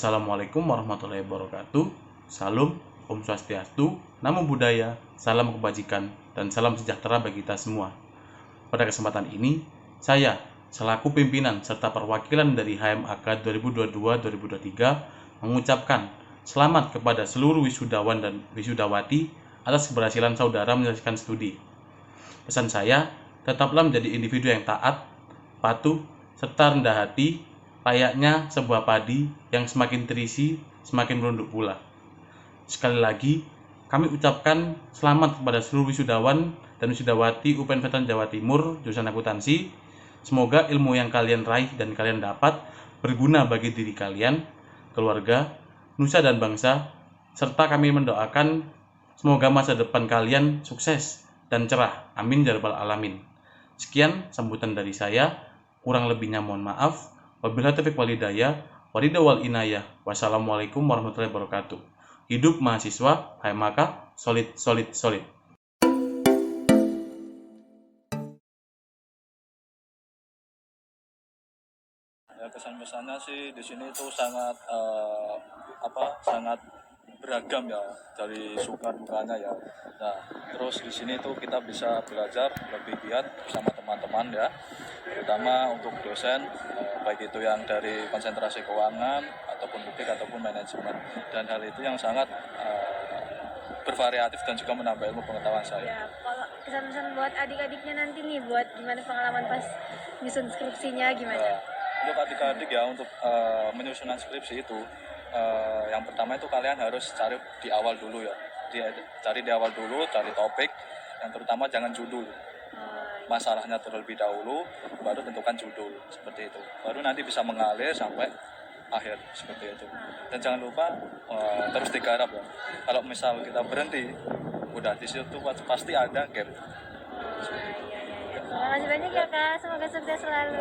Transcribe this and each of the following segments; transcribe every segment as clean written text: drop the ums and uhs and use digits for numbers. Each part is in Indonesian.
Assalamualaikum warahmatullahi wabarakatuh. Salam, Om Swastiastu, Namo Buddhaya, salam kebajikan, dan salam sejahtera bagi kita semua. Pada kesempatan ini, saya selaku pimpinan serta perwakilan dari HMAK 2022-2023 mengucapkan selamat kepada seluruh wisudawan dan wisudawati atas keberhasilan saudara menyelesaikan studi. Pesan saya, tetaplah menjadi individu yang taat, patuh, serta rendah hati, layaknya sebuah padi yang semakin terisi, semakin merunduk pula. Sekali lagi, kami ucapkan selamat kepada seluruh wisudawan dan wisudawati UPN Veteran Jawa Timur, jurusan akuntansi. Semoga ilmu yang kalian raih dan kalian dapat berguna bagi diri kalian, keluarga, nusa dan bangsa, serta kami mendoakan semoga masa depan kalian sukses dan cerah. Amin ya rabbal alamin. Sekian sambutan dari saya, kurang lebihnya mohon maaf. Wabillahi taufiq wal hidayah, waridha wal inayah. Wassalamualaikum warahmatullahi wabarakatuh. Hidup mahasiswa HMAK solid solid solid. Ya, kesan-pesannya sih di sini tuh sangat sangat beragam ya, dari suka dukanya ya. Nah, terus di sini tuh kita bisa belajar lebih giat bersama teman-teman ya, terutama untuk dosen, baik itu yang dari konsentrasi keuangan ataupun publik ataupun manajemen, dan hal itu yang sangat bervariatif dan juga menambah ilmu pengetahuan saya. Ya, kalau kesan-kesan buat adik-adiknya nanti nih, buat gimana pengalaman pas nyusun skripsinya gimana? Untuk adik-adik ya, untuk menyusunan skripsi itu, yang pertama itu kalian harus cari di awal dulu ya, cari di awal dulu, cari topik yang terutama jangan judul, masalahnya terlebih dahulu, baru tentukan judul, seperti itu, baru nanti bisa mengalir sampai akhir, seperti itu. Dan jangan lupa terus digarap ya, kalau misal kita berhenti udah di situ pasti ada gap. Terima kasih banyak ya Kak, semoga sukses selalu.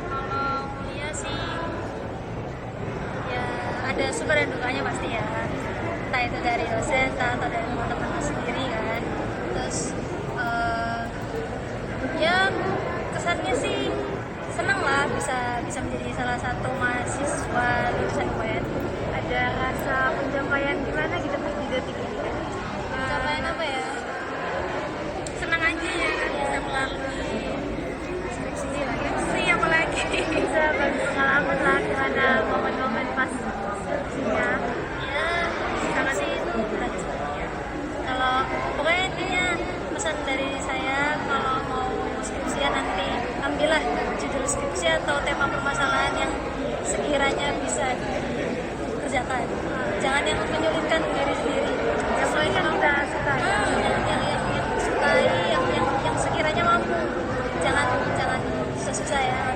Kalau kuliah sih ya ada suka dan dukanya pasti ya, entah itu dari dosen atau dari teman-teman sendiri kan. Terus ya kesannya sih senang lah bisa menjadi salah satu mahasiswa lulusan UPN. Ada rasa pencapaian gimana gitu pas di detik ini kan? Pencapaian apa ya? Senang aja ya kan bisa melalui skripsi apalagi bisa bagi pengalaman lah gimana momen-momen pas skripsinya. Ya sama sih itu sepertinya. Kalau pokoknya intinya pesan dari saya, kalau mau skripsian nanti ambillah judul skripsi atau tema permasalahan yang sekiranya bisa dikerjakan, jangan yang menyulitkan diri sendiri, sesuai yang kita sukai, yang sukai, yang sekiranya mampu, jangan susah ya.